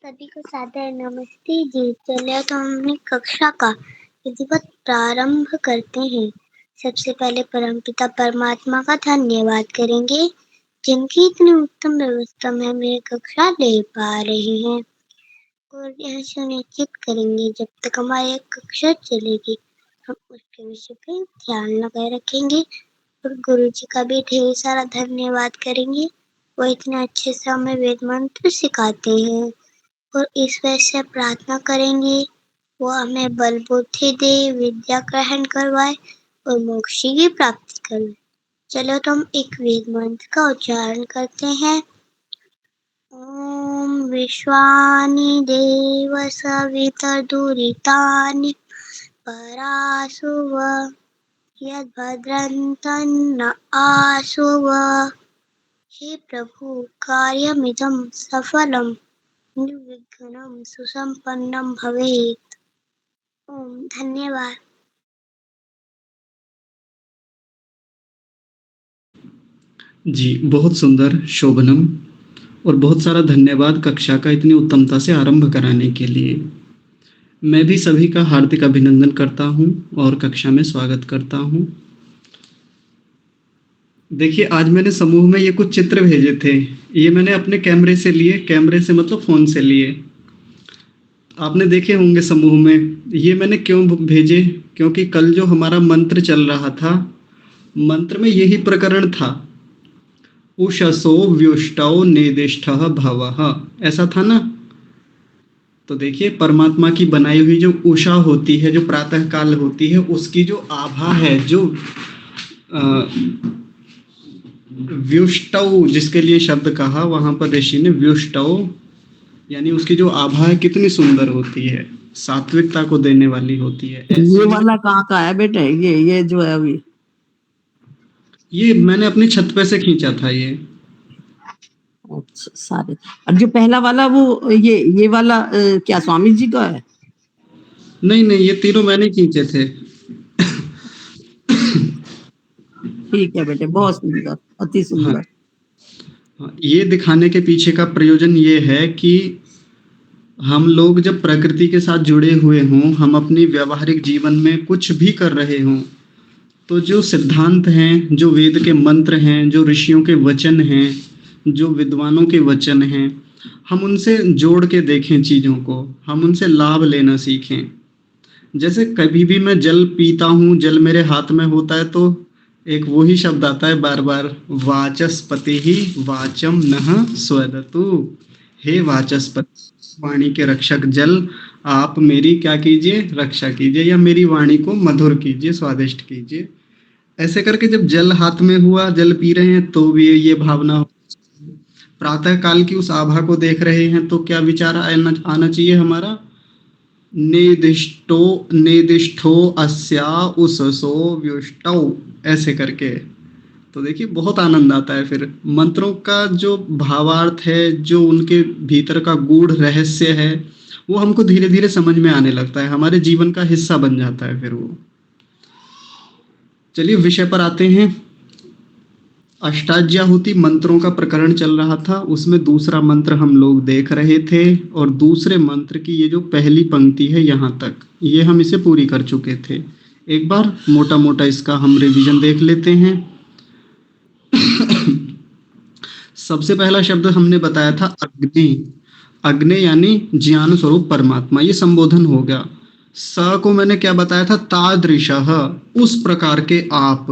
सभी को सादर नमस्ते जी। चलिए तो हम अपनी कक्षा का विधिवत प्रारंभ करते हैं। सबसे पहले परमपिता परमात्मा का धन्यवाद करेंगे, जिनकी इतनी उत्तम व्यवस्था में हमें कक्षा ले पा रहे हैं, और यह सुनिश्चित करेंगे जब तक हमारी कक्षा चलेगी हम उसके विषय पे ध्यान लगाए रखेंगे। और गुरु जी का भी ढेर सारा धन्यवाद करेंगे, वो इतने अच्छे से हमें वेद मंत्र सिखाते हैं। और ईश्वर से प्रार्थना करेंगे वो हमें बल बुद्धि दे, विद्या ग्रहण करवाए और मोक्ष की प्राप्ति करवाए। चलो तो हम एक वेद मंत्र का उच्चारण करते हैं। ओम विश्वानि देव सवितर्दुरितानि परासुव यद्भद्रन्तन्न आसुव। हे प्रभु, कार्यमिदं सफलं निर्विघ्नं सुसंपन्नं भवेत्। ओम धन्यवाद। जी, बहुत सुंदर शोभनम, और बहुत सारा धन्यवाद कक्षा का इतनी उत्तमता से आरंभ कराने के लिए। मैं भी सभी का हार्दिक अभिनंदन करता हूं और कक्षा में स्वागत करता हूं। देखिए, आज मैंने समूह में ये कुछ चित्र भेजे थे। ये मैंने अपने कैमरे से लिए, कैमरे से मतलब फ़ोन से लिए। आपने देखे होंगे समूह में। ये मैंने क्यों भेजे? क्योंकि कल जो हमारा मंत्र चल रहा था, मंत्र में यही प्रकरण था, उषसो व्युष्टौ निर्दिष्टः भवः, ऐसा था ना। तो देखिए, परमात्मा की बनाई हुई जो उषा होती है, जो प्रातः काल होती है, उसकी जो आभा है, जो व्युष्टौ जिसके लिए शब्द कहा, वहां पर ऋषि ने व्युष्टौ, यानी उसकी जो आभा है कितनी सुंदर होती है, सात्विकता को देने वाली होती है। ये वाला कहाँ का है बेटे? ये जो है अभी, ये मैंने अपनी छत पे से खींचा था ये। अच्छा, सारे। और जो पहला वाला वो ये वाला क्या स्वामी जी का है? नहीं, ये तीनों मैंने खींचे थे। ठीक है बेटे, बहुत सुंदर, अति सुंदर। हाँ, ये दिखाने के पीछे का प्रयोजन ये है कि हम लोग जब प्रकृति के साथ जुड़े हुए हों, हम अपनी व्यावहारिक जीवन में कुछ भी कर रहे हों, तो जो सिद्धांत हैं, जो वेद के मंत्र हैं, जो ऋषियों के वचन हैं, जो विद्वानों के वचन हैं, हम उनसे जोड़ के देखें चीज़ों को, हम उनसे लाभ लेना सीखें। जैसे कभी भी मैं जल पीता हूँ, जल मेरे हाथ में होता है, तो एक वही शब्द आता है बार बार, वाचस्पति ही वाचम नः स्वदतु। हे वाचस्पति, वाणी के रक्षक जल, आप मेरी क्या कीजिए? रक्षा कीजिए, या मेरी वाणी को मधुर कीजिए, स्वादिष्ट कीजिए। ऐसे करके जब जल हाथ में हुआ, जल पी रहे हैं, तो भी ये भावना। प्रातः काल की उस आभा को देख रहे हैं, तो क्या विचार आना चाहिए हमारा? निर्दिष्टो अस्या उससो व्युष्टौ, ऐसे करके। तो देखिए, बहुत आनंद आता है। फिर मंत्रों का जो भावार्थ है, जो उनके भीतर का गूढ़ रहस्य है, वो हमको धीरे धीरे समझ में आने लगता है, हमारे जीवन का हिस्सा बन जाता है फिर वो। चलिए विषय पर आते हैं। अष्टाध्यायी मंत्रों का प्रकरण चल रहा था, उसमें दूसरा मंत्र हम लोग देख रहे थे, और दूसरे मंत्र की ये जो पहली पंक्ति है यहाँ तक, ये हम इसे पूरी कर चुके थे। एक बार मोटा मोटा इसका हम रिवीजन देख लेते हैं। सबसे पहला शब्द हमने बताया था अग्नि। अग्नि यानी ज्ञान स्वरूप परमात्मा, ये संबोधन हो गया। स को मैंने क्या बताया था? तादृशः, उस प्रकार के आप,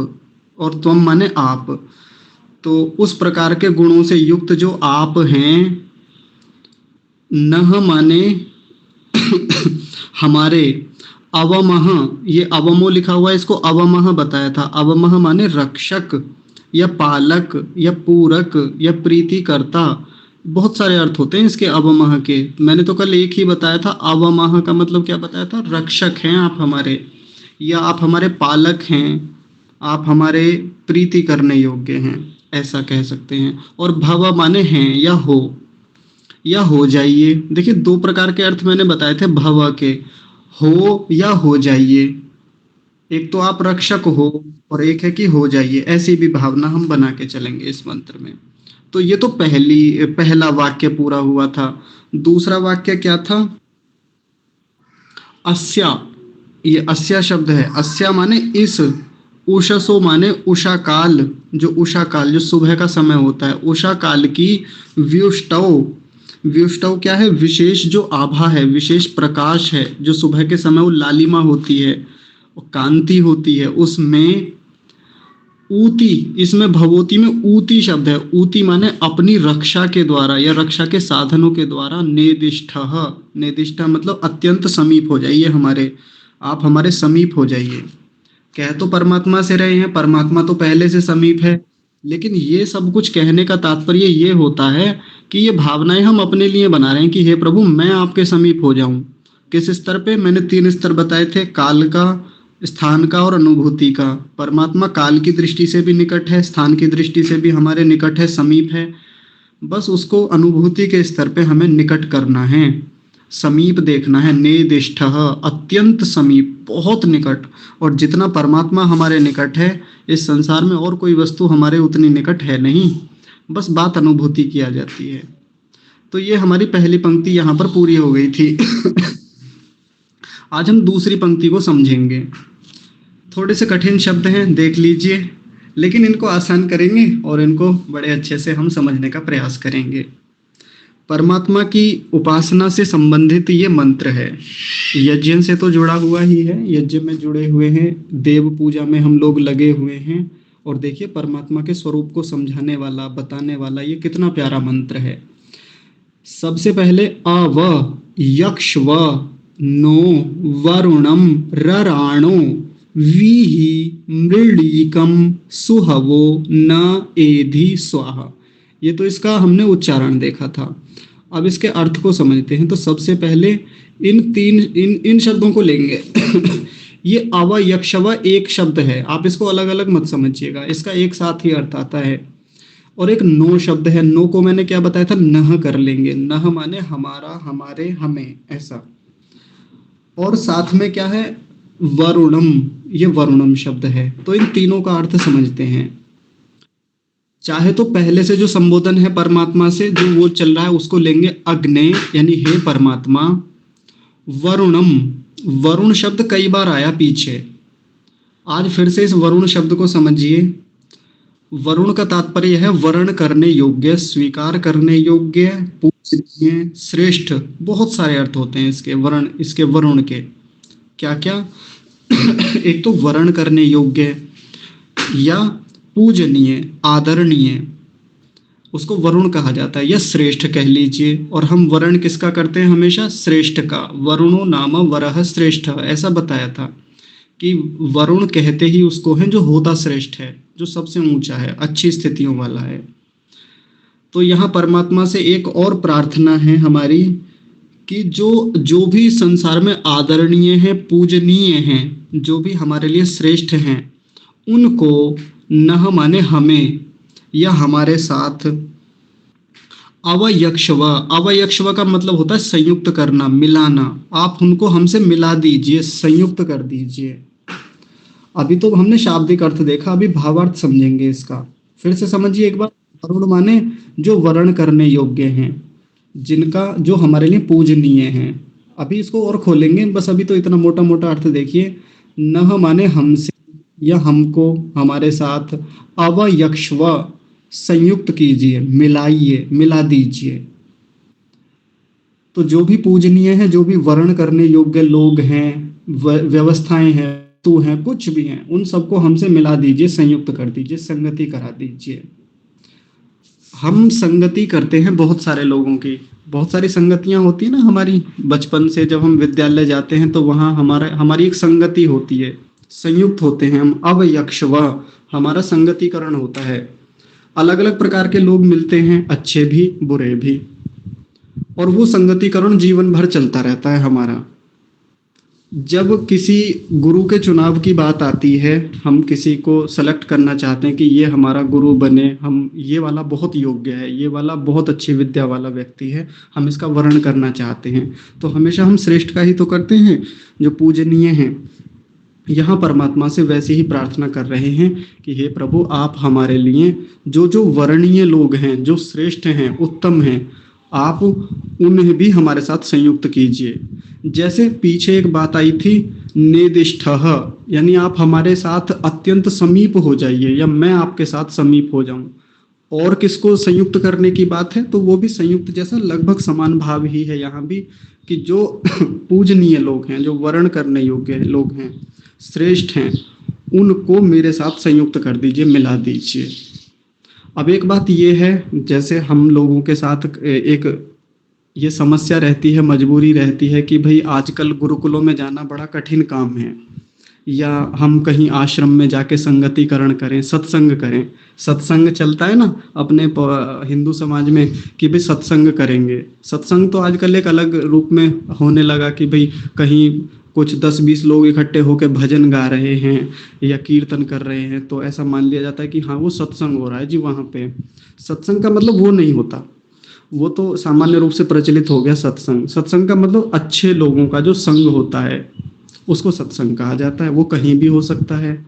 और त्वम माने आप। तो उस प्रकार के गुणों से युक्त जो आप हैं। नह माने हमारे। अवमह, ये अवमो लिखा हुआ है, इसको अवमह बताया था। अवमह माने रक्षक या पालक या पूरक या प्रीतिकर्ता। बहुत सारे अर्थ होते हैं इसके अवमह के। मैंने तो कल एक ही बताया था। अवमह का मतलब क्या बताया था? रक्षक हैं आप हमारे, या आप हमारे पालक हैं, आप हमारे प्रीति करने योग्य हैं, ऐसा कह सकते हैं। और भव माने हैं या हो जाइए। देखिए, दो प्रकार के अर्थ मैंने बताए थे भव के, हो या हो जाइए। एक तो आप रक्षक हो, और एक है कि हो जाइए। ऐसी भी भावना हम बना के चलेंगे इस मंत्र में। तो ये तो पहला वाक्य पूरा हुआ था। दूसरा वाक्य क्या था? अस्या, ये अस्या शब्द है। अस्या माने इस, उषसो माने उषा काल, जो उषा काल जो सुबह का समय होता है, उषा काल की व्युष्टौ, व्युष्टौ क्या है? विशेष जो आभा है, विशेष प्रकाश है, जो सुबह के समय वो लालिमा होती है, कांति होती है, उसमें ऊती, इसमें भगवती में ऊती शब्द है। ऊती माने अपनी रक्षा के द्वारा या रक्षा के साधनों के द्वारा, नेदिष्ठ, नेदिष्ठ मतलब अत्यंत समीप हो जाइए हमारे, आप हमारे समीप हो जाइए। कह तो परमात्मा से रहे हैं, परमात्मा तो पहले से समीप है, लेकिन ये सब कुछ कहने का तात्पर्य ये होता है कि ये भावनाएं हम अपने लिए बना रहे हैं कि हे प्रभु मैं आपके समीप हो जाऊं। किस स्तर पे? मैंने 3 स्तर बताए थे, काल का, स्थान का और अनुभूति का। परमात्मा काल की दृष्टि से भी निकट है, स्थान की दृष्टि से भी हमारे निकट है, समीप है। बस उसको अनुभूति के स्तर पे हमें निकट करना है, समीप देखना है। नेदिष्ठ, अत्यंत समीप, बहुत निकट। और जितना परमात्मा हमारे निकट है, इस संसार में और कोई वस्तु हमारे उतनी निकट है नहीं, बस बात अनुभूति की आ जाती है। तो ये हमारी पहली पंक्ति यहाँ पर पूरी हो गई थी। आज हम दूसरी पंक्ति को समझेंगे। थोड़े से कठिन शब्द हैं, देख लीजिए, लेकिन इनको आसान करेंगे और इनको बड़े अच्छे से हम समझने का प्रयास करेंगे। परमात्मा की उपासना से संबंधित ये मंत्र है। यज्ञ से तो जुड़ा हुआ ही है, यज्ञ में जुड़े हुए हैं, देव पूजा में हम लोग लगे हुए हैं। और देखिए परमात्मा के स्वरूप को समझाने वाला, बताने वाला ये कितना प्यारा मंत्र है। सबसे पहले अव यक्ष्व नो वरुणम रराणो वीहि मृळीकम सुहवो न एधि स्वाहा। ये तो इसका हमने उच्चारण देखा था। अब इसके अर्थ को समझते हैं। तो सबसे पहले इन शब्दों को लेंगे। ये अव यक्षव एक शब्द है, आप इसको अलग अलग मत समझिएगा, इसका एक साथ ही अर्थ आता है। और एक नो शब्द है, नो को मैंने क्या बताया था? नह कर लेंगे, नह माने हमारा, हमारे, हमें, ऐसा। और साथ में क्या है? वरुणम, ये वरुणम शब्द है। तो इन तीनों का अर्थ समझते हैं। चाहे तो पहले से जो संबोधन है परमात्मा से जो वो चल रहा है उसको लेंगे, अग्ने यानी हे परमात्मा। वरुणम, वरुण शब्द कई बार आया पीछे, आज फिर से इस वरुण शब्द को समझिए। वरुण का तात्पर्य है वर्ण करने योग्य, स्वीकार करने योग्य, पूजनीय, श्रेष्ठ। बहुत सारे अर्थ होते हैं इसके वर्ण, इसके वरुण के। क्या क्या? एक तो वर्ण करने योग्य या पूजनीय, आदरणीय, उसको वरुण कहा जाता है, या श्रेष्ठ कह लीजिए। और हम वर्ण किसका करते हैं? हमेशा श्रेष्ठ का। वरुणो नाम वरः श्रेष्ठ, ऐसा बताया था कि वरुण कहते ही उसको है जो होता श्रेष्ठ है, जो सबसे ऊंचा है, अच्छी स्थितियों वाला है। तो यहाँ परमात्मा से एक और प्रार्थना है हमारी कि जो भी संसार में आदरणीय है, पूजनीय हैं, जो भी हमारे लिए श्रेष्ठ हैं, उनको नह माने हमें या हमारे साथ, अवयक्षव, अवयक्षव का मतलब होता है संयुक्त करना, मिलाना। आप उनको हमसे मिला दीजिए, संयुक्त कर दीजिए। अभी तो हमने शाब्दिक अर्थ देखा, अभी भावार्थ समझेंगे इसका। फिर से समझिए एक बार। वरुण माने जो वर्ण करने योग्य हैं, जिनका, जो हमारे लिए पूजनीय हैं। अभी इसको और खोलेंगे, बस अभी तो इतना मोटा मोटा अर्थ देखिए। नह माने हमसे या हमको, हमारे साथ। अवयक्षव, संयुक्त कीजिए, मिलाइए, मिला दीजिए। तो जो भी पूजनीय है, जो भी वर्ण करने योग्य लोग हैं, व्यवस्थाएं हैं, तू हैं, कुछ भी हैं, उन सबको हमसे मिला दीजिए, संयुक्त कर दीजिए, संगति करा दीजिए। हम संगति करते हैं बहुत सारे लोगों की, बहुत सारी संगतियां होती है ना हमारी। बचपन से जब हम विद्यालय जाते हैं तो वहाँ हमारी एक संगति होती है, संयुक्त होते हैं हम। अवयक्षव, हमारा संगतिकरण होता है। अलग अलग प्रकार के लोग मिलते हैं, अच्छे भी बुरे भी, और वो संगतिकरण जीवन भर चलता रहता है हमारा। जब किसी गुरु के चुनाव की बात आती है, हम किसी को सेलेक्ट करना चाहते हैं कि ये हमारा गुरु बने, हम ये वाला बहुत योग्य है, ये वाला बहुत अच्छी विद्या वाला व्यक्ति है, हम इसका वर्ण करना चाहते हैं, तो हमेशा हम श्रेष्ठ का ही तो करते हैं, जो पूजनीय हैं। यहाँ परमात्मा से वैसे ही प्रार्थना कर रहे हैं कि हे प्रभु, आप हमारे लिए जो जो वर्णीय लोग हैं, जो श्रेष्ठ हैं, उत्तम हैं, आप उन्हें भी हमारे साथ संयुक्त कीजिए। जैसे पीछे एक बात आई थी, नेदिष्ठः, यानी आप हमारे साथ अत्यंत समीप हो जाइए, या मैं आपके साथ समीप हो जाऊं। और किसको संयुक्त करने की बात है, तो वो भी संयुक्त जैसा लगभग समान भाव ही है यहाँ भी, कि जो पूजनीय लोग हैं, जो वर्ण करने योग्य लोग हैं, श्रेष्ठ हैं, उनको मेरे साथ संयुक्त कर दीजिए, मिला दीजिए। अब एक बात ये है, जैसे हम लोगों के साथ एक ये समस्या रहती है, मजबूरी रहती है कि भाई आजकल गुरुकुलों में जाना बड़ा कठिन काम है, या हम कहीं आश्रम में जाके संगतिकरण करें, सत्संग करें। सत्संग चलता है ना अपने हिंदू समाज में कि भाई सत्संग करेंगे। सत्संग तो आजकल एक अलग रूप में होने लगा कि भाई कहीं कुछ 10-20 लोग इकट्ठे होकर भजन गा रहे हैं या कीर्तन कर रहे हैं, तो ऐसा मान लिया जाता है कि हाँ वो सत्संग हो रहा है जी। वहाँ पे सत्संग का मतलब वो नहीं होता, वो तो सामान्य रूप से प्रचलित हो गया सत्संग। सत्संग का मतलब अच्छे लोगों का जो संग होता है, उसको सत्संग कहा जाता है। वो कहीं भी हो सकता है।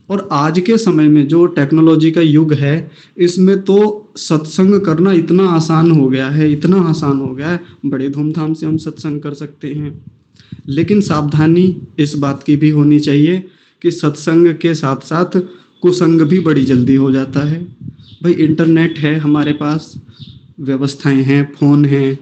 और आज के समय में जो टेक्नोलॉजी का युग है, इसमें तो सत्संग करना इतना आसान हो गया है, इतना आसान हो गया है, बड़े धूमधाम से हम सत्संग कर सकते हैं। लेकिन सावधानी इस बात की भी होनी चाहिए कि सत्संग के साथ साथ कुसंग भी बड़ी जल्दी हो जाता है। भाई इंटरनेट है हमारे पास, व्यवस्थाएं हैं, फोन हैं,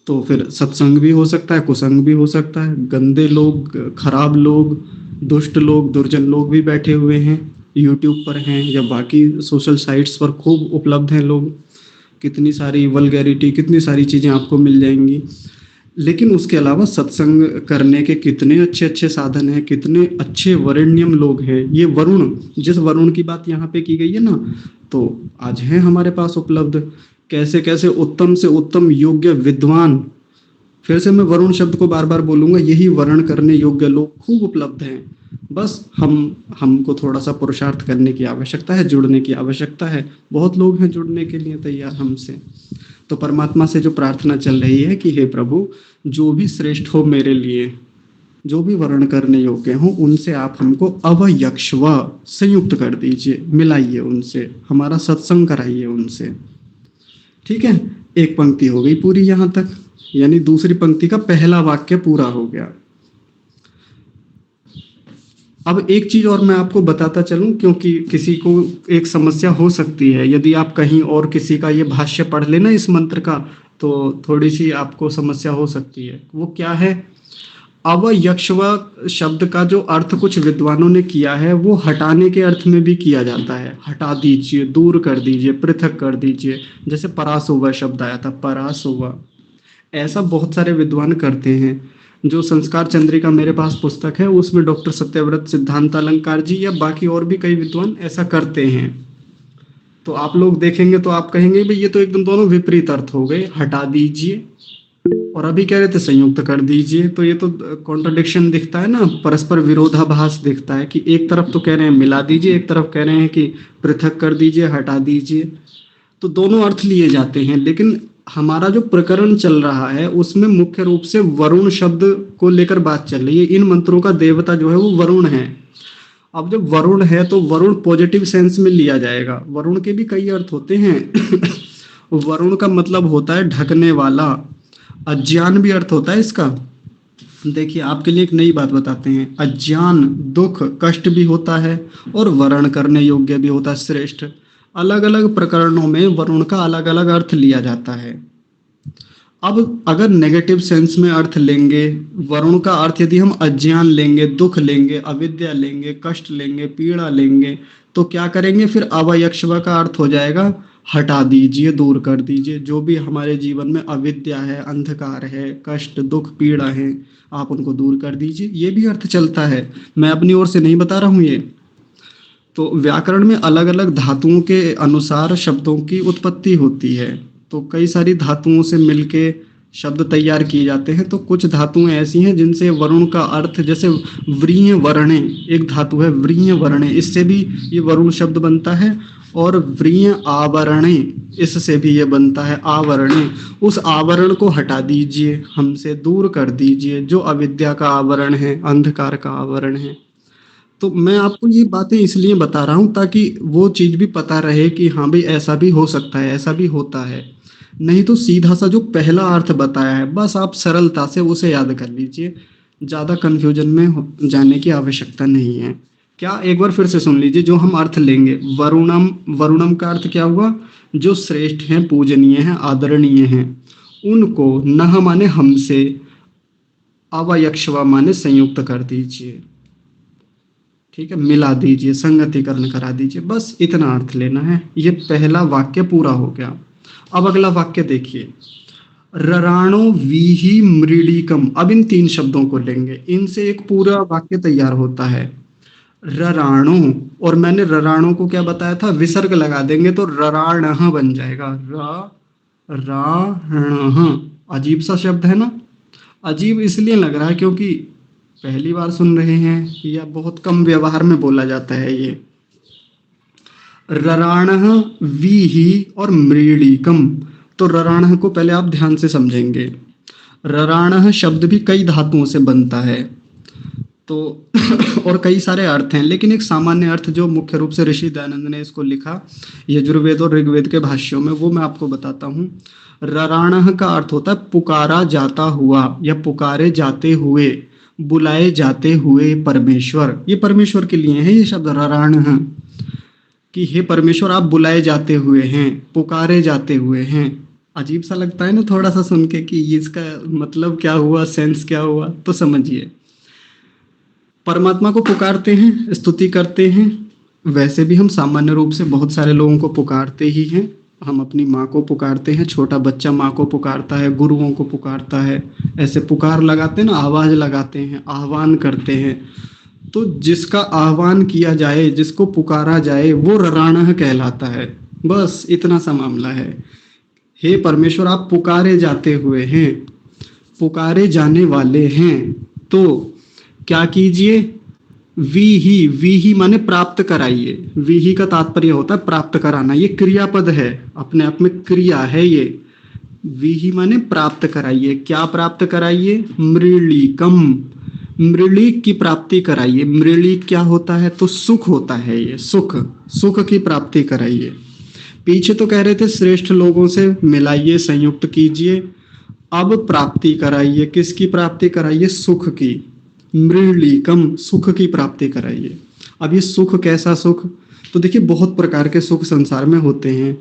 तो फिर सत्संग भी हो सकता है, कुसंग भी हो सकता है। गंदे लोग, खराब लोग, दुष्ट लोग, दुर्जन लोग भी बैठे हुए हैं, यूट्यूब पर हैं या बाकी सोशल साइट्स पर खूब उपलब्ध हैं लोग। कितनी सारी वल्गैरिटी, कितनी सारी चीज़ें आपको मिल जाएंगी। लेकिन उसके अलावा सत्संग करने के कितने अच्छे अच्छे साधन हैं, कितने अच्छे वरेण्यम लोग हैं। ये वरुण, जिस वरुण की बात यहाँ पे की गई है ना, तो आज है हमारे पास उपलब्ध। कैसे कैसे उत्तम से उत्तम योग्य विद्वान, फिर से मैं वरुण शब्द को बार बार बोलूंगा, यही वर्ण करने योग्य लोग खूब उपलब्ध हैं। बस हमको थोड़ा सा पुरुषार्थ करने की आवश्यकता है, जुड़ने की आवश्यकता है। बहुत लोग हैं जुड़ने के लिए तैयार हमसे। तो परमात्मा से जो प्रार्थना चल रही है कि हे प्रभु, जो भी श्रेष्ठ हो मेरे लिए, जो भी वर्ण करने योग्य हो, उनसे आप हमको अवयक्ष्व संयुक्त कर दीजिए, मिलाइए उनसे, हमारा सत्संग कराइए उनसे। ठीक है, एक पंक्ति हो गई पूरी यहाँ तक, यानी दूसरी पंक्ति का पहला वाक्य पूरा हो गया। अब एक चीज और मैं आपको बताता चलूं, क्योंकि किसी को एक समस्या हो सकती है, यदि आप कहीं और किसी का ये भाष्य पढ़ लेना इस मंत्र का, तो थोड़ी सी आपको समस्या हो सकती है। वो क्या है, अवयक्ष्व शब्द का जो अर्थ कुछ विद्वानों ने किया है, वो हटाने के अर्थ में भी किया जाता है। हटा दीजिए, दूर कर दीजिए, पृथक कर दीजिए। जैसे परासोवा शब्द आया था, परासोवा, ऐसा बहुत सारे विद्वान करते हैं। जो संस्कार चंद्रिका मेरे पास पुस्तक है, उसमें डॉक्टर सत्यव्रत सिद्धांतालंकार जी या बाकी और भी कई विद्वान ऐसा करते हैं। तो आप लोग देखेंगे तो आप कहेंगे भाई ये तो एकदम दोनों विपरीत अर्थ हो गए, हटा दीजिए और अभी कह रहे थे संयुक्त कर दीजिए। तो ये तो कॉन्ट्रडिक्शन दिखता है ना, परस्पर विरोधाभास दिखता है कि एक तरफ तो कह रहे हैं मिला दीजिए, एक तरफ कह रहे हैं कि पृथक कर दीजिए, हटा दीजिए। तो दोनों अर्थ लिए जाते हैं। लेकिन हमारा जो प्रकरण चल रहा है उसमें मुख्य रूप से वरुण शब्द को लेकर बात चल रही है। इन मंत्रों का देवता जो है वो वरुण है। अब जब वरुण है तो वरुण पॉजिटिव सेंस में लिया जाएगा। वरुण के भी कई अर्थ होते हैं। वरुण का मतलब होता है ढकने वाला, अज्ञान भी अर्थ होता है इसका। देखिए आपके लिए एक नई बात बताते हैं, अज्ञान, दुख, कष्ट भी होता है और वर्ण करने योग्य भी होता है, श्रेष्ठ। अलग अलग प्रकरणों में वरुण का अलग अलग अर्थ लिया जाता है। अब अगर नेगेटिव सेंस में अर्थ लेंगे, वरुण का अर्थ यदि हम अज्ञान लेंगे, दुख लेंगे, अविद्या लेंगे, कष्ट लेंगे, पीड़ा लेंगे, तो क्या करेंगे फिर, अवयक्ष्व का अर्थ हो जाएगा हटा दीजिए, दूर कर दीजिए। जो भी हमारे जीवन में अविद्या है, अंधकार है, कष्ट, दुख, पीड़ा है, आप उनको दूर कर दीजिए। ये भी अर्थ चलता है, मैं अपनी ओर से नहीं बता रहा हूँ ये। तो व्याकरण में अलग अलग धातुओं के अनुसार शब्दों की उत्पत्ति होती है। तो कई सारी धातुओं से मिलके शब्द तैयार किए जाते हैं। तो कुछ धातुएं ऐसी हैं जिनसे वरुण का अर्थ, जैसे व्रीय वर्णे एक धातु है, व्रीय वर्णे, इससे भी ये वरुण शब्द बनता है। और व्रीय आवरणे इससे भी ये बनता है आवरण। उस आवरण को हटा दीजिए, हमसे दूर कर दीजिए, जो अविद्या का आवरण है, अंधकार का आवरण है। तो मैं आपको ये बातें इसलिए बता रहा हूँ ताकि वो चीज़ भी पता रहे कि हाँ भाई ऐसा भी हो सकता है, ऐसा भी होता है। नहीं तो सीधा सा जो पहला अर्थ बताया है बस आप सरलता से उसे याद कर लीजिए, ज़्यादा कन्फ्यूजन में जाने की आवश्यकता नहीं है। क्या, एक बार फिर से सुन लीजिए जो हम अर्थ लेंगे। वरुणम, वरुणम का अर्थ क्या हुआ? जो श्रेष्ठ हैं, पूजनीय हैं, आदरणीय हैं, उनको नह माने हमसे, अवयक्षवा माने संयुक्त कर दीजिए, ठीक है, मिला दीजिए, संगतिकरण करा दीजिए, बस इतना अर्थ लेना है। ये पहला वाक्य पूरा हो गया। अब अगला वाक्य देखिए, रराणो वीहि मृडीकम। अब इन 3 शब्दों को लेंगे, इनसे एक पूरा वाक्य तैयार होता है। रराणो, और मैंने रराणो को क्या बताया था? विसर्ग लगा देंगे तो रराणः बन जाएगा। राणः, अजीब सा शब्द है ना? अजीब इसलिए लग रहा है क्योंकि पहली बार सुन रहे हैं या बहुत कम व्यवहार में बोला जाता है ये। रराणः, वीहि और मृडीकम। तो रराणः को पहले आप ध्यान से समझेंगे। रराणः शब्द भी कई धातुओं से बनता है, तो और कई सारे अर्थ हैं, लेकिन एक सामान्य अर्थ जो मुख्य रूप से ऋषि दयानंद ने इसको लिखा यजुर्वेद और ऋग्वेद के भाष्यों में, वो मैं आपको बताता हूँ। रराणः का अर्थ होता है पुकारा जाता हुआ या पुकारे जाते हुए, बुलाए जाते हुए परमेश्वर। ये परमेश्वर के लिए है ये शब्द रराणः, कि हे परमेश्वर आप बुलाए जाते हुए हैं, पुकारे जाते हुए हैं। अजीब सा लगता है ना थोड़ा सा सुन के कि इसका मतलब क्या हुआ, सेंस क्या हुआ? तो समझिए, परमात्मा को पुकारते हैं, स्तुति करते हैं। वैसे भी हम सामान्य रूप से बहुत सारे लोगों को पुकारते ही हैं। हम अपनी माँ को पुकारते हैं, छोटा बच्चा माँ को पुकारता है, गुरुओं को पुकारता है, ऐसे पुकार लगाते हैं ना, आवाज लगाते हैं, आह्वान करते हैं। तो जिसका आह्वान किया जाए, जिसको पुकारा जाए, वो रराणः कहलाता है। बस इतना सा मामला है। हे परमेश्वर आप पुकारे जाते हुए हैं, पुकारे जाने वाले हैं, तो क्या कीजिए? वीही माने प्राप्त कराइए। वीही का तात्पर्य होता है प्राप्त कराना, ये क्रियापद है, अपने आप में क्रिया है ये। वीही माने प्राप्त कराइए। क्या प्राप्त कराइए? मृलीकम, मृली की प्राप्ति कराइए। मृली क्या होता है? तो सुख होता है ये, सुख, सुख की प्राप्ति कराइए। पीछे तो कह रहे थे श्रेष्ठ लोगों से मिलाइए, संयुक्त कीजिए। अब प्राप्ति कराइए, किसकी प्राप्ति कराइए? सुख की। मृलीकम, सुख की प्राप्ति कराइए। अब ये सुख कैसा सुख? तो देखिए बहुत प्रकार के सुख संसार में होते हैं।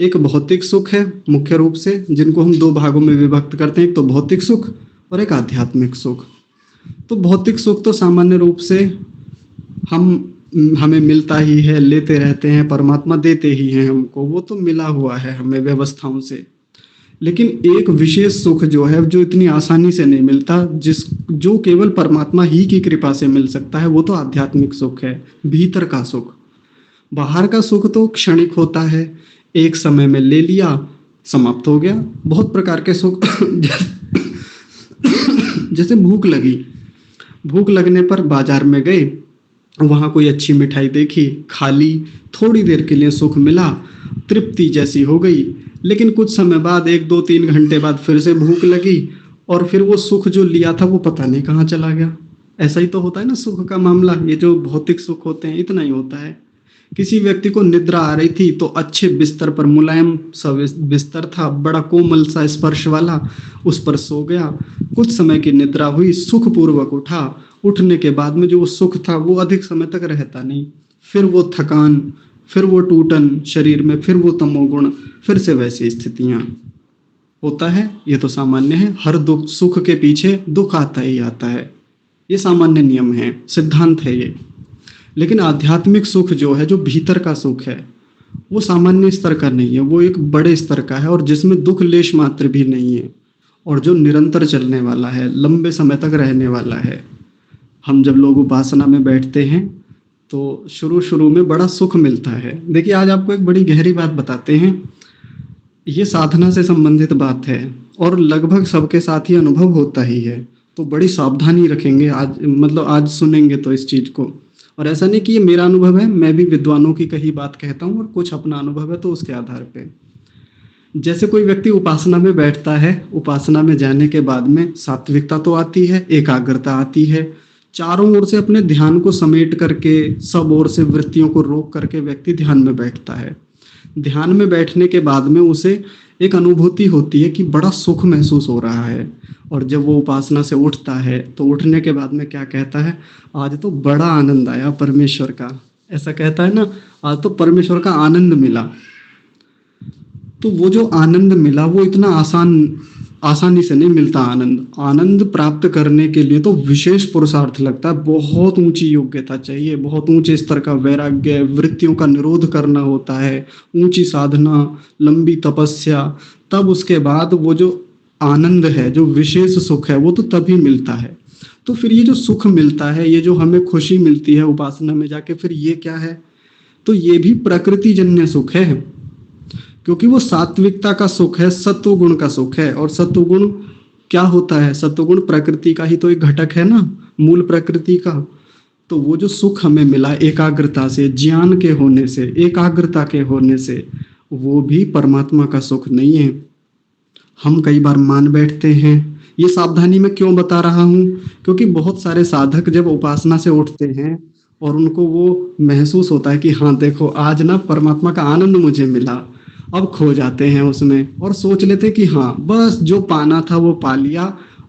एक भौतिक सुख है मुख्य रूप से, जिनको हम 2 भागों में विभक्त करते हैं, एक तो भौतिक सुख और एक आध्यात्मिक सुख। तो भौतिक सुख तो सामान्य रूप से हमें मिलता ही है, लेते रहते हैं, परमात्मा देते ही हैं हमको, वो तो मिला हुआ है हमें व्यवस्थाओं से। लेकिन एक विशेष सुख जो है, जो इतनी आसानी से नहीं मिलता, जो केवल परमात्मा ही की कृपा से मिल सकता है, वो तो आध्यात्मिक सुख है, भीतर का सुख। बाहर का सुख तो क्षणिक होता है, एक समय में ले लिया, समाप्त हो गया। बहुत प्रकार के सुख जैसे भूख लगी, भूख लगने पर बाजार में गए, वहां कोई अच्छी मिठाई देखी, खा ली, थोड़ी देर के लिए सुख मिला, तृप्ति जैसी हो गई। लेकिन कुछ समय बाद, 1-2-3 घंटे बाद फिर से भूख लगी, और फिर वो सुख जो लिया था वो पता नहीं कहाँ चला गया। ऐसा ही तो होता है ना सुख का मामला। ये जो भौतिक सुख होते हैं इतना ही होता है। किसी व्यक्ति को निद्रा आ रही थी तो अच्छे बिस्तर पर, मुलायम सा बिस्तर था, बड़ा कोमल सा स्पर्श वाला, उस पर सो गया। कुछ समय की निद्रा हुई, सुखपूर्वक उठा। उठने के बाद में जो वो सुख था वो अधिक समय तक रहता नहीं, फिर वो थकान, फिर वो टूटन शरीर में, फिर वो तमोगुण, फिर से वैसी स्थितियां होता है। ये तो सामान्य है, हर दुख सुख के पीछे दुख आता ही आता है, ये सामान्य नियम है, सिद्धांत है ये। लेकिन आध्यात्मिक सुख जो है, जो भीतर का सुख है, वो सामान्य स्तर का नहीं है, वो एक बड़े स्तर का है, और जिसमें दुख लेश मात्र भी नहीं है, और जो निरंतर चलने वाला है, लंबे समय तक रहने वाला है। हम जब लोग उपासना में बैठते हैं तो शुरू में बड़ा सुख मिलता है। देखिए आज आपको एक बड़ी गहरी बात बताते हैं, ये साधना से संबंधित बात है और लगभग सबके साथ ही अनुभव होता ही है, तो बड़ी सावधानी रखेंगे आज, मतलब आज सुनेंगे तो इस चीज को। और ऐसा नहीं कि ये मेरा अनुभव है, मैं भी विद्वानों की कही बात कहता हूँ और कुछ अपना अनुभव है तो उसके आधार पे। जैसे कोई व्यक्ति उपासना में बैठता है, उपासना में जाने के बाद में सात्विकता तो आती है, एकाग्रता आती है, चारों ओर से अपने ध्यान को समेट करके, सब ओर से वृत्तियों को रोक करके व्यक्ति ध्यान में बैठता है। ध्यान में बैठने के बाद में उसे एक अनुभूति होती है कि बड़ा सुख महसूस हो रहा है। और जब वो उपासना से उठता है तो उठने के बाद में क्या कहता है, आज तो बड़ा आनंद आया परमेश्वर का, ऐसा कहता है ना, आज तो परमेश्वर का आनंद मिला। तो वो जो आनंद मिला वो इतना आसानी से नहीं मिलता। आनंद प्राप्त करने के लिए तो विशेष पुरुषार्थ लगता है, बहुत ऊंची योग्यता चाहिए, बहुत ऊंचे स्तर का वैराग्य, वृत्तियों का निरोध करना होता है, ऊंची साधना, लंबी तपस्या, तब उसके बाद वो जो आनंद है, जो विशेष सुख है, वो तो तभी मिलता है। तो फिर ये जो सुख मिलता है, ये जो हमें खुशी मिलती है उपासना में जाके, फिर ये क्या है, तो ये भी प्रकृति जन्य सुख है, क्योंकि वो सात्विकता का सुख है, सत्व गुण का सुख है। और सत्व गुण क्या होता है, सत्व गुण प्रकृति का ही तो एक घटक है ना, मूल प्रकृति का। तो वो जो सुख हमें मिला एकाग्रता से, ज्ञान के होने से, एकाग्रता के होने से, वो भी परमात्मा का सुख नहीं है। हम कई बार मान बैठते हैं। ये सावधानी मैं क्यों बता रहा हूँ, क्योंकि बहुत सारे साधक जब उपासना से उठते हैं और उनको वो महसूस होता है कि हाँ देखो आज ना परमात्मा का आनंद मुझे मिला, अब खो जाते हैं उसमें और सोच लेते हैं कि हाँ बस जो पाना था वो पा लिया,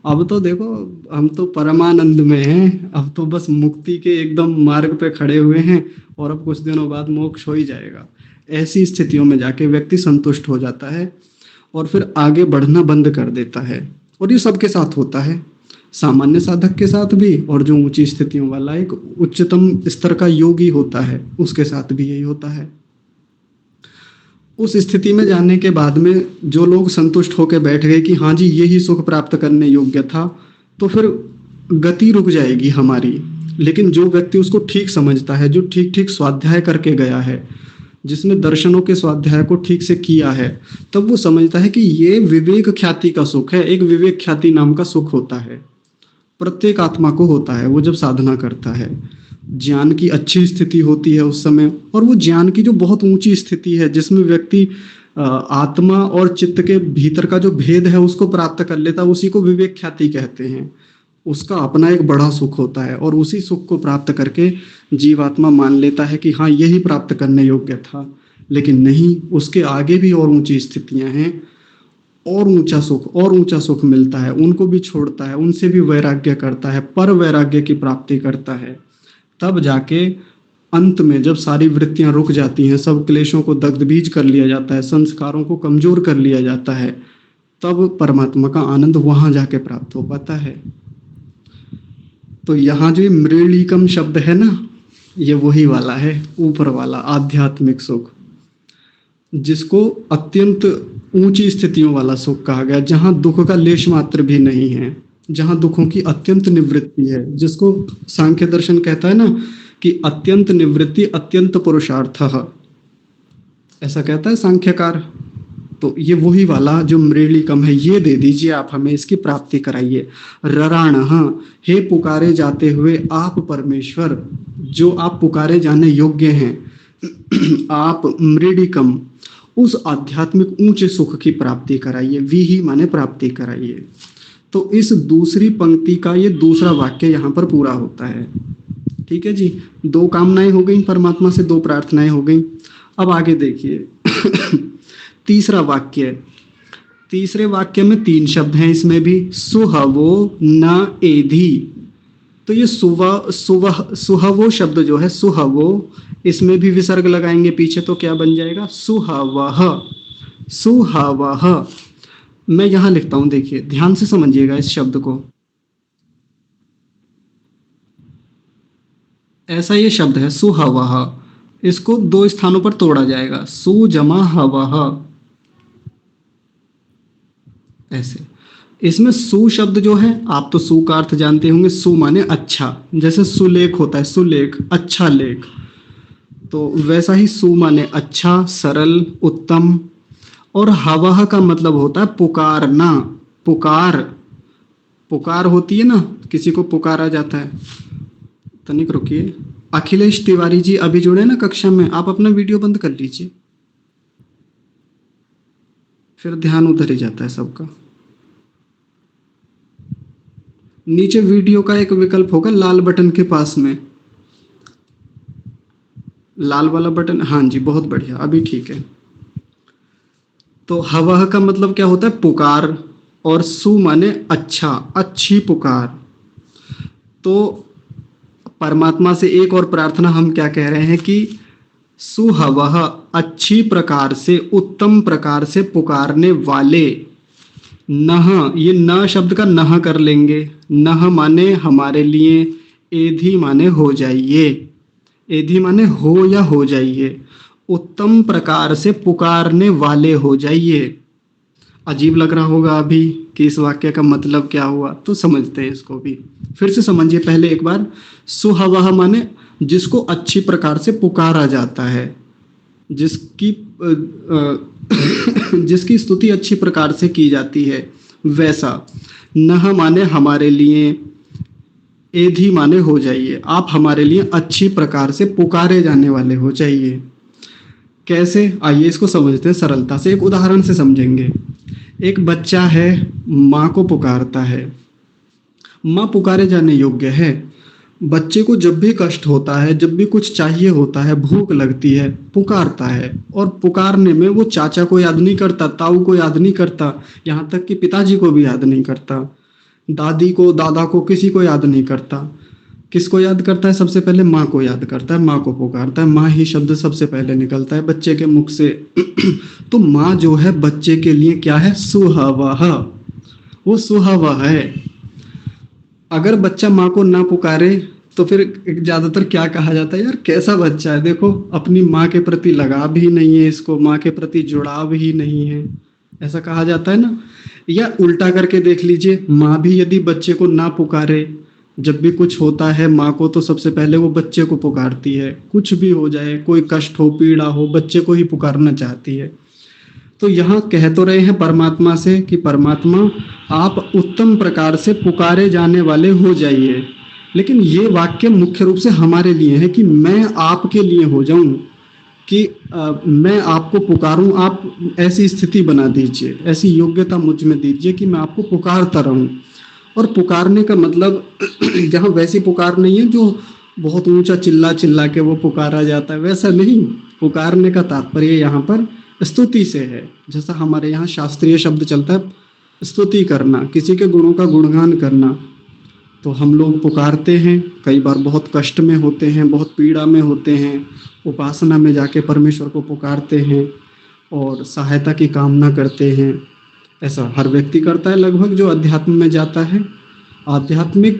अब तो देखो हम तो परमानंद में हैं, अब तो बस मुक्ति के एकदम मार्ग पे खड़े हुए हैं और अब कुछ दिनों बाद मोक्ष हो ही जाएगा। ऐसी स्थितियों में जाके व्यक्ति संतुष्ट हो जाता है और फिर आगे बढ़ना बंद कर देता है। और ये सबके साथ होता है, सामान्य साधक के साथ भी, और जो ऊंची स्थितियों वाला एक उच्चतम स्तर का योगी होता है उसके साथ भी यही होता है। उस स्थिति में जाने के बाद में जो लोग संतुष्ट होकर बैठ गए कि हाँ जी यही सुख प्राप्त करने योग्य था, तो फिर गति रुक जाएगी हमारी। लेकिन जो व्यक्ति उसको ठीक समझता है, जो ठीक ठीक स्वाध्याय करके गया है, जिसने दर्शनों के स्वाध्याय को ठीक से किया है, तब वो समझता है कि ये विवेक ख्याति का सुख है। एक विवेक ख्याति नाम का सुख होता है, प्रत्येक आत्मा को होता है वो जब साधना करता है। ज्ञान की अच्छी स्थिति होती है उस समय, और वो ज्ञान की जो बहुत ऊंची स्थिति है जिसमें व्यक्ति आत्मा और चित्त के भीतर का जो भेद है उसको प्राप्त कर लेता है, उसी को विवेक ख्याति कहते हैं। उसका अपना एक बड़ा सुख होता है और उसी सुख को प्राप्त करके जीवात्मा मान लेता है कि हाँ यही प्राप्त करने योग्य था। लेकिन नहीं, उसके आगे भी और ऊंची स्थितियां हैं, और ऊंचा सुख मिलता है, उनको भी छोड़ता है, उनसे भी वैराग्य करता है, पर वैराग्य की प्राप्ति करता है। तब जाके अंत में जब सारी वृत्तियां रुक जाती हैं, सब क्लेशों को दग्धबीज कर लिया जाता है, संस्कारों को कमजोर कर लिया जाता है, तब परमात्मा का आनंद वहां जाके प्राप्त हो पाता है। तो यहाँ जो मृलीकम शब्द है ना, ये वही वाला है, ऊपर वाला आध्यात्मिक सुख, जिसको अत्यंत ऊंची स्थितियों वाला सुख कहा गया, जहां दुख का लेश मात्र भी नहीं है, जहां दुखों की अत्यंत निवृत्ति है, जिसको सांख्य दर्शन कहता है ना कि अत्यंत निवृत्ति अत्यंत पुरुषार्थः, ऐसा कहता है सांख्यकार। तो ये वही वाला जो मृलीकम है, ये दे दीजिए आप हमें, इसकी प्राप्ति कराइए। रराणः, हे पुकारे जाते हुए आप परमेश्वर, जो आप पुकारे जाने योग्य हैं, आप मृलीकम, उस आध्यात्मिक ऊंचे सुख की प्राप्ति कराइए। विहि माने प्राप्ति कराइए। तो इस दूसरी पंक्ति का ये दूसरा वाक्य यहाँ पर पूरा होता है। ठीक है जी, दो कामनाएं हो गई परमात्मा से, दो प्रार्थनाएं हो गई। अब आगे देखिए तीसरा वाक्य, तीसरे वाक्य में 3 शब्द हैं, इसमें भी सुहवो न एधि। तो ये सुहवो शब्द जो है, सुहवो, इसमें भी विसर्ग लगाएंगे पीछे तो क्या बन जाएगा, सुहवः, सुहवः। मैं यहां लिखता हूं, देखिए ध्यान से समझिएगा इस शब्द को। ऐसा ये शब्द है सुहवः, इसको 2 स्थानों पर तोड़ा जाएगा, सु जमा हवः, ऐसे। इसमें सु शब्द जो है, आप तो सु का अर्थ जानते होंगे, सु माने अच्छा, जैसे सुलेख होता है, सुलेख अच्छा लेख, तो वैसा ही सु माने अच्छा, सरल, उत्तम। और हवः का मतलब होता है पुकारना, पुकार, पुकार होती है ना, किसी को पुकारा जाता है। तनिक रुकिए, अखिलेश तिवारी जी अभी जुड़े ना कक्षा में, आप अपना वीडियो बंद कर लीजिए। फिर ध्यान उधर ही जाता है सबका। नीचे वीडियो का एक विकल्प होगा लाल बटन के पास में, लाल वाला बटन। हाँ जी, बहुत बढ़िया, अभी ठीक है। तो हवह का मतलब क्या होता है? पुकार, और सु माने अच्छा, अच्छी पुकार। तो परमात्मा से एक और प्रार्थना हम क्या कह रहे हैं कि सुहवह, अच्छी प्रकार से, उत्तम प्रकार से पुकारने वाले। नह, ये न शब्द का नह कर लेंगे। नह माने हमारे लिए, एधि माने हो जाइए, एधि माने हो या हो जाइए, उत्तम प्रकार से पुकारने वाले हो जाइए। अजीब लग रहा होगा अभी कि इस वाक्य का मतलब क्या हुआ, तो समझते हैं इसको भी। फिर से समझिए पहले एक बार। सुहवह माने जिसको अच्छी प्रकार से पुकारा जाता है, जिसकी जिसकी स्तुति अच्छी प्रकार से की जाती है, वैसा। नह माने हमारे लिए, एधि माने हो जाइए, आप हमारे लिए अच्छी प्रकार से पुकारे जाने वाले हो जाइए। कैसे? आइए इसको समझते हैं सरलता से, एक उदाहरण से समझेंगे। एक बच्चा है, माँ को पुकारता है, माँ पुकारे जाने योग्य है। बच्चे को जब भी कष्ट होता है, जब भी कुछ चाहिए होता है, भूख लगती है, पुकारता है। और पुकारने में वो चाचा को याद नहीं करता, ताऊ को याद नहीं करता, यहाँ तक कि पिताजी को भी याद नहीं करता, दादी को, दादा को, किसी को याद नहीं करता। किसको याद करता है? सबसे पहले माँ को याद करता है, माँ को पुकारता है। माँ ही शब्द सबसे पहले निकलता है बच्चे के मुख से। तो माँ जो है बच्चे के लिए क्या है? सुहवह, वो सुहवह है। अगर बच्चा माँ को ना पुकारे तो फिर ज्यादातर क्या कहा जाता है? यार कैसा बच्चा है, देखो अपनी माँ के प्रति लगाव ही नहीं है, इसको माँ के प्रति जुड़ाव ही नहीं है, ऐसा कहा जाता है ना। या उल्टा करके देख लीजिए, माँ भी यदि बच्चे को ना पुकारे, जब भी कुछ होता है माँ को तो सबसे पहले वो बच्चे को पुकारती है। कुछ भी हो जाए, कोई कष्ट हो, पीड़ा हो, बच्चे को ही पुकारना चाहती है। तो यहाँ कह तो रहे हैं परमात्मा से कि परमात्मा आप उत्तम प्रकार से पुकारे जाने वाले हो जाइए। लेकिन ये वाक्य मुख्य रूप से हमारे लिए है कि मैं आपके लिए हो जाऊं, कि मैं आपको पुकारूं। आप ऐसी स्थिति बना दीजिए, ऐसी योग्यता मुझ में दीजिए कि मैं आपको पुकारता रहूं। और पुकारने का मतलब यहाँ वैसी पुकार नहीं है जो बहुत ऊंचा चिल्ला चिल्ला के वो पुकारा जाता है, वैसा नहीं। पुकारने का तात्पर्य यहाँ पर स्तुति से है। जैसा हमारे यहाँ शास्त्रीय शब्द चलता है, स्तुति करना, किसी के गुणों का गुणगान करना। तो हम लोग पुकारते हैं, कई बार बहुत कष्ट में होते हैं, बहुत पीड़ा में होते हैं, उपासना में जाके परमेश्वर को पुकारते हैं और सहायता की कामना करते हैं। ऐसा हर व्यक्ति करता है लगभग जो अध्यात्म में जाता है। आध्यात्मिक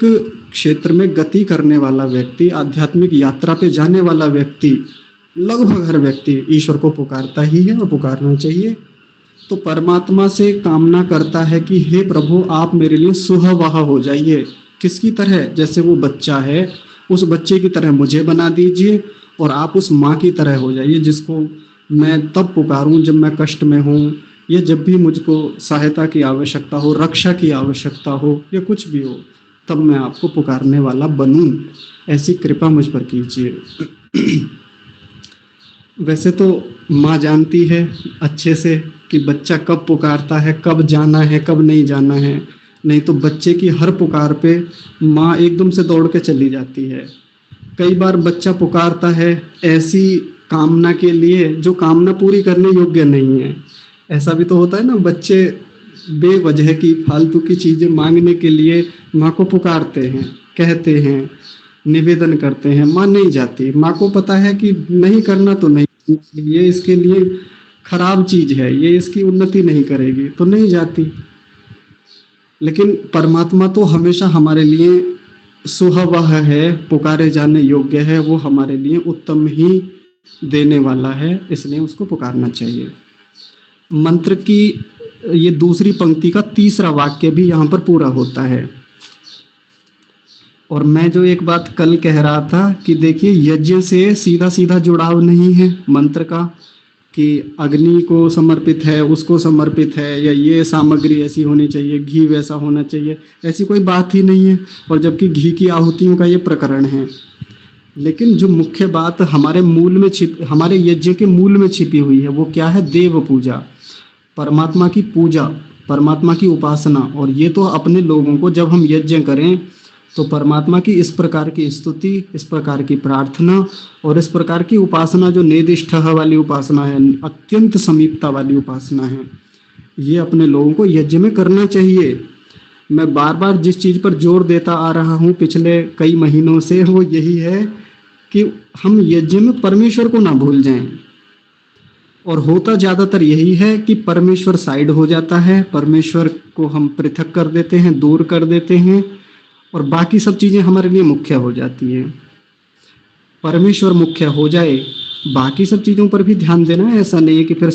क्षेत्र में गति करने वाला व्यक्ति, आध्यात्मिक यात्रा पे जाने वाला व्यक्ति, लगभग हर व्यक्ति ईश्वर को पुकारता ही है और पुकारना चाहिए। तो परमात्मा से कामना करता है कि हे प्रभु आप मेरे लिए सुहवह हो जाइए। किसकी तरह? जैसे वो बच्चा है, उस बच्चे की तरह मुझे बना दीजिए और आप उस माँ की तरह हो जाइए जिसको मैं तब पुकारूं जब मैं कष्ट में हूँ, या जब भी मुझको सहायता की आवश्यकता हो, रक्षा की आवश्यकता हो, या कुछ भी हो, तब मैं आपको पुकारने वाला बनूं। ऐसी कृपा मुझ पर कीजिए। वैसे तो माँ जानती है अच्छे से कि बच्चा कब पुकारता है, कब जाना है, कब नहीं जाना है। नहीं तो बच्चे की हर पुकार पे माँ एकदम से दौड़ के चली जाती है। कई बार बच्चा पुकारता है ऐसी कामना के लिए जो कामना पूरी करने योग्य नहीं है। ऐसा भी तो होता है ना, बच्चे बेवजह की फालतू की चीजें मांगने के लिए माँ को पुकारते हैं, कहते हैं, निवेदन करते हैं। माँ नहीं जाती, माँ को पता है कि नहीं करना तो नहीं, ये इसके लिए खराब चीज है, ये इसकी उन्नति नहीं करेगी, तो नहीं जाती। लेकिन परमात्मा तो हमेशा हमारे लिए सुहवह है, पुकारे जाने योग्य है, वो हमारे लिए उत्तम ही देने वाला है, इसलिए उसको पुकारना चाहिए। मंत्र की ये दूसरी पंक्ति का तीसरा वाक्य भी यहाँ पर पूरा होता है। और मैं जो एक बात कल कह रहा था कि देखिए यज्ञ से सीधा सीधा जुड़ाव नहीं है मंत्र का, कि अग्नि को समर्पित है, उसको समर्पित है, या ये सामग्री ऐसी होनी चाहिए, घी वैसा होना चाहिए, ऐसी कोई बात ही नहीं है। और जबकि घी की आहुतियों का ये प्रकरण है। लेकिन जो मुख्य बात हमारे मूल में हमारे यज्ञ के मूल में छिपी हुई है वो क्या है? देव पूजा। परमात्मा की पूजा, परमात्मा की उपासना। और ये तो अपने लोगों को जब हम यज्ञ करें तो परमात्मा की इस प्रकार की स्तुति, इस प्रकार की प्रार्थना और इस प्रकार की उपासना जो नेदिष्ठ वाली उपासना है, अत्यंत समीपता वाली उपासना है, ये अपने लोगों को यज्ञ में करना चाहिए। मैं बार बार जिस चीज पर जोर देता आ रहा हूँ पिछले कई महीनों से, वो यही है कि हम यज्ञ में परमेश्वर को ना भूल जाएं। और होता ज्यादातर यही है कि परमेश्वर साइड हो जाता है, परमेश्वर को हम पृथक कर देते हैं, दूर कर देते हैं, और बाकी सब चीजें हमारे लिए मुख्य हो जाती है। परमेश्वर मुख्य हो जाए, बाकी सब चीजों पर भी ध्यान देना है। ऐसा नहीं है कि फिर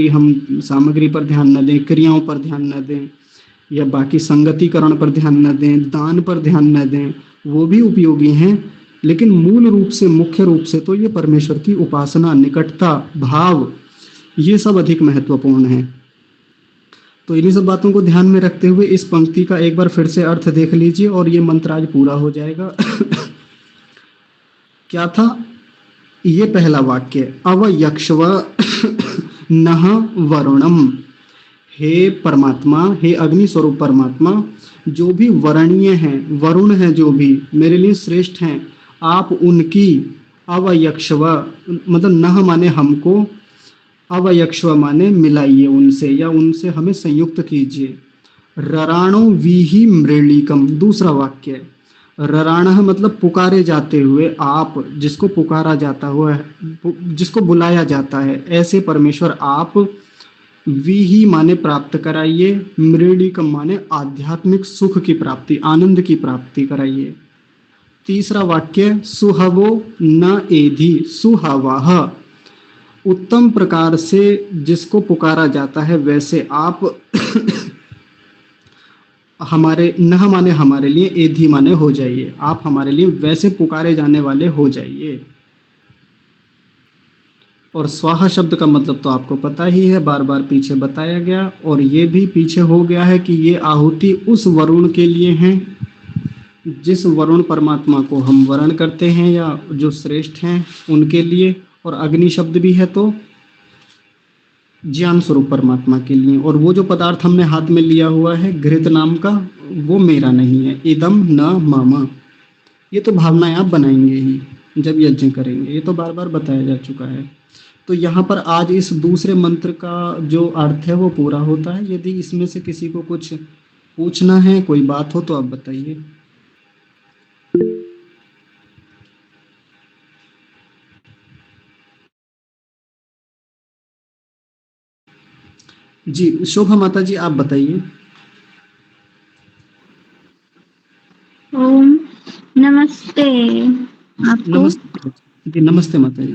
हम सामग्री पर ध्यान न दें, क्रियाओं पर ध्यान न दें, या बाकी संगतिकरण पर ध्यान न दें, दान पर ध्यान न दें, वो भी उपयोगी हैं। लेकिन मूल रूप से, मुख्य रूप से तो ये परमेश्वर की उपासना, निकटता भाव, ये सब अधिक महत्वपूर्ण है। तो इन्हीं सब बातों को ध्यान में रखते हुए इस पंक्ति का एक बार फिर से अर्थ देख लीजिए और ये मंत्र आज पूरा हो जाएगा। क्या था ये पहला वाक्य, अवयक्ष्व नः वरुणम। हे परमात्मा, हे अग्नि स्वरूप परमात्मा, जो भी वरणीय हैं, वरुण हैं, जो भी मेरे लिए श्रेष्ठ हैं, आप उनकी अवयक्ष्व, मतलब नह माने हमको, अवयक्ष्व माने मिलाइए उनसे, या उनसे हमें संयुक्त कीजिए। रराणो वीहि मृलिकम, दूसरा वाक्य, रराण मतलब पुकारे जाते हुए, आप जिसको पुकारा जाता हुआ है, जिसको बुलाया जाता है, ऐसे परमेश्वर आप वीहि माने प्राप्त कराइए, मृलिकम माने आध्यात्मिक सुख की प्राप्ति, आनंद की प्राप्ति कराइए। तीसरा वाक्य, सुहवो न एधि, सुहवाह, उत्तम प्रकार से जिसको पुकारा जाता है वैसे आप हमारे, नह माने हमारे लिए, एधि माने हो जाइए, आप हमारे लिए वैसे पुकारे जाने वाले हो जाइए। और स्वाहा शब्द का मतलब तो आपको पता ही है, बार बार पीछे बताया गया, और ये भी पीछे हो गया है कि ये आहुति उस वरुण के लिए है जिस वरुण परमात्मा को हम वरण करते हैं, या जो श्रेष्ठ हैं उनके लिए। और अग्नि शब्द भी है तो ज्ञान स्वरूप परमात्मा के लिए। और वो जो पदार्थ हमने हाथ में लिया हुआ है घृत नाम का, वो मेरा नहीं है, इदम न मम। ये तो भावनाएं आप बनाएंगे ही जब यज्ञ करेंगे, ये तो बार बार बताया जा चुका है। तो यहाँ पर आज इस दूसरे मंत्र का जो अर्थ है वो पूरा होता है। यदि इसमें से किसी को कुछ पूछना है, कोई बात हो तो आप बताइए। जी शोभा माता जी, आप बताइए। ओम नमस्ते आपको। नमस्ते जी, नमस्ते माता जी।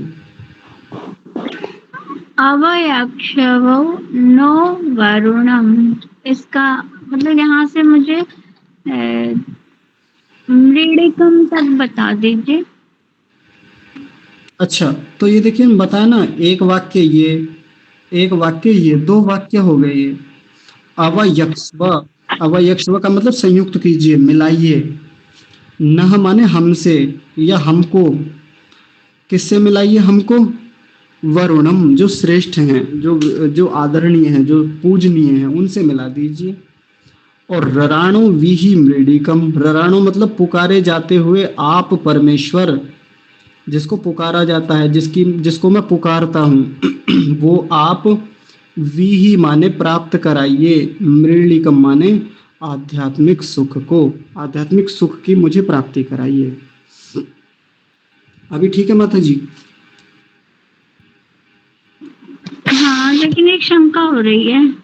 अवयक्षवो नो वरुणम, इसका मतलब यहाँ से मुझे मृडिकम तक बता दीजिए। अच्छा, तो ये देखिए बताया ना, एक वाक्य ये, एक वाक्य ये, दो वाक्य हो गए ये। अवयक्ष्व, अवयक्ष्व का मतलब संयुक्त कीजिए, मिलाइए। नह माने हमसे या हमको, किससे मिलाइए हमको? वरुणम, जो श्रेष्ठ हैं, जो आदरणीय हैं, जो पूजनीय हैं, उनसे मिला दीजिए। और रराणो विहि मृडिकम, रराणो मतलब पुकारे जाते हुए आप परमेश्वर, जिसको पुकारा जाता है, जिसको मैं पुकारता हूँ वो आप विहि माने प्राप्त कराइए, मृलिकम माने आध्यात्मिक सुख को, आध्यात्मिक सुख की मुझे प्राप्ति कराइए। अभी ठीक है माता जी? हाँ, लेकिन एक शंका हो रही है।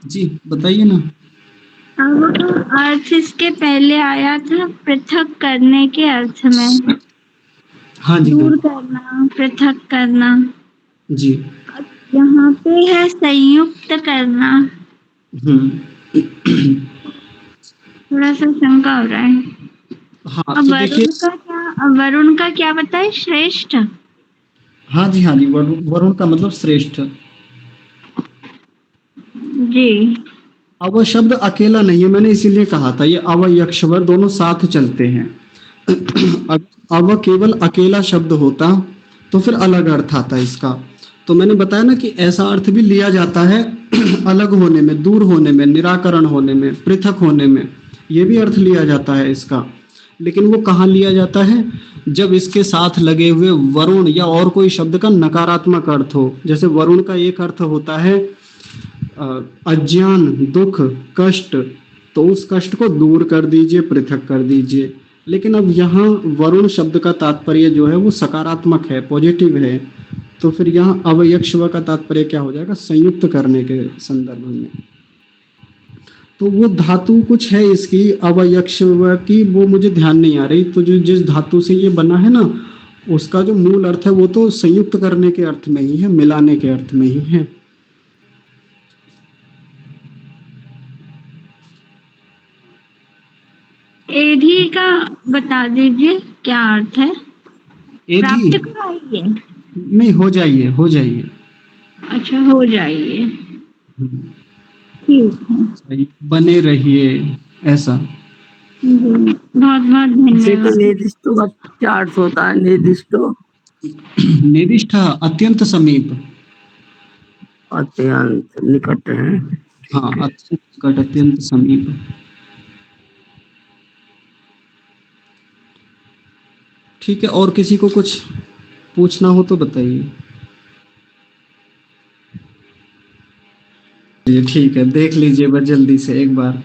जी बताइए ना। अब अर्थ इसके पहले आया था पृथक करने के अर्थ में, हाँ जी, दूर करना, पृथक करना। जी। यहाँ पे है संयुक्त करना, थोड़ा सा शंका हो रहा है। हाँ अब तो देखिए, वरुण का क्या बताए? श्रेष्ठ। हाँ जी, वरुण का मतलब श्रेष्ठ। जी। अव शब्द अकेला नहीं है, मैंने इसीलिए कहा था ये अव यक्षवर दोनों साथ चलते हैं। अव केवल अकेला शब्द होता तो फिर अलग अर्थ आता इसका। तो मैंने बताया ना कि ऐसा अर्थ भी लिया जाता है अलग होने में, दूर होने में, निराकरण होने में, पृथक होने में, ये भी अर्थ लिया जाता है इसका। लेकिन वो कहाँ लिया जाता है? जब इसके साथ लगे हुए वरुण या और कोई शब्द का नकारात्मक अर्थ हो। जैसे वरुण का एक अर्थ होता है अज्ञान, दुख, कष्ट, तो उस कष्ट को दूर कर दीजिए, पृथक कर दीजिए। लेकिन अब यहाँ वरुण शब्द का तात्पर्य जो है वो सकारात्मक है, पॉजिटिव है, तो फिर यहाँ अवयक्ष्व का तात्पर्य क्या हो जाएगा? संयुक्त करने के संदर्भ में। तो वो धातु कुछ है इसकी अवयक्ष्व की, वो मुझे ध्यान नहीं आ रही। तो जो जिस धातु से ये बना है ना, उसका जो मूल अर्थ है वो तो संयुक्त करने के अर्थ में ही है, मिलाने के अर्थ में ही है। एधी का बता दीजिए क्या अर्थ है? एधी प्राप्त कराइए। नहीं, हो जाइए, हो जाइए। अच्छा, हो जाइए। हम्म, ठीक है सही, बने रहिए, ऐसा। जी, बहुत बहुत जैसे कि धन्यवाद। निर्दिष्टो का क्या अर्थ होता है? निर्दिष्टो निविष्ठ, अत्यंत समीप। अत्यंत निकट है। हाँ, अत्यंत निकट, अत्यंत समीप। ठीक है, और किसी को कुछ पूछना हो तो बताइए। ये ठीक है, देख लीजिए बस जल्दी से एक बार।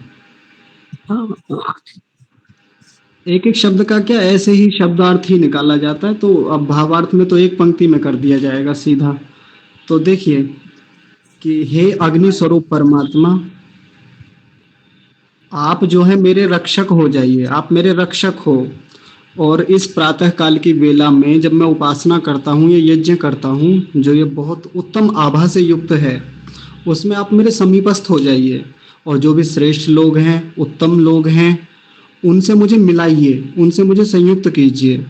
हाँ, एक एक शब्द का क्या ऐसे ही शब्दार्थ ही निकाला जाता है, तो अब भावार्थ में तो एक पंक्ति में कर दिया जाएगा सीधा। तो देखिए कि हे अग्नि स्वरूप परमात्मा, आप जो है मेरे रक्षक हो जाइए, आप मेरे रक्षक हो। और इस प्रातः काल की वेला में जब मैं उपासना करता हूँ, ये यज्ञ करता हूँ जो ये बहुत उत्तम आभा से युक्त है, उसमें आप मेरे समीपस्थ हो जाइए। और जो भी श्रेष्ठ लोग हैं, उत्तम लोग हैं, उनसे मुझे मिलाइए, उनसे मुझे संयुक्त कीजिए।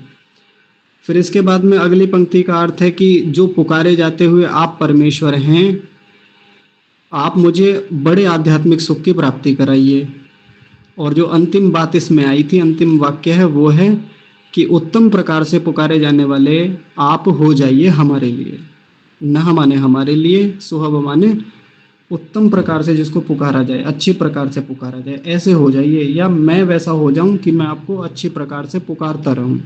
फिर इसके बाद में अगली पंक्ति का अर्थ है कि जो पुकारे जाते हुए आप परमेश्वर हैं, आप मुझे बड़े आध्यात्मिक सुख की प्राप्ति कराइए। और जो अंतिम बात इसमें आई थी, अंतिम वाक्य है, वो है कि उत्तम प्रकार से पुकारे जाने वाले आप हो जाइए हमारे लिए। न माने हमारे लिए, सुहब माने उत्तम प्रकार से जिसको पुकारा जाए, अच्छी प्रकार से पुकारा जाए, ऐसे हो जाइए, या मैं वैसा हो जाऊं कि मैं आपको अच्छी प्रकार से पुकारता रहूं।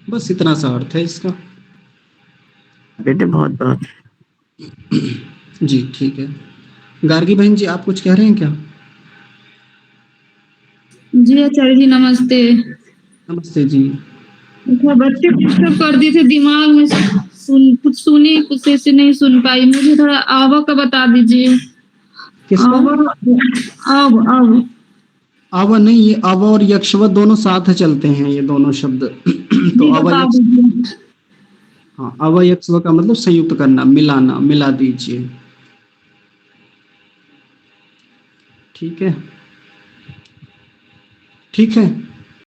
बस इतना सा अर्थ है इसका। बेटे बहुत बहुत जी ठीक है। गार्गी बहन जी, आप कुछ कह रहे हैं क्या? जी आचार्य जी नमस्ते। नमस्ते जी। अच्छा, बच्चे कुछ तो कर दिए थे दिमाग में, कुछ सुनी, कुछ ऐसे नहीं सुन पाई। मुझे थोड़ा आवा का बता दीजिए। किसका? अब आवा नहीं, ये आवा और यक्षवत दोनों साथ चलते हैं, ये दोनों शब्द। तो जी आवा बता यक्ष, दीजिए। हाँ, आवा यक्षव का मतलब संयुक्त करना, मिलाना, मिला दीजिए। ठीक है, ठीक है।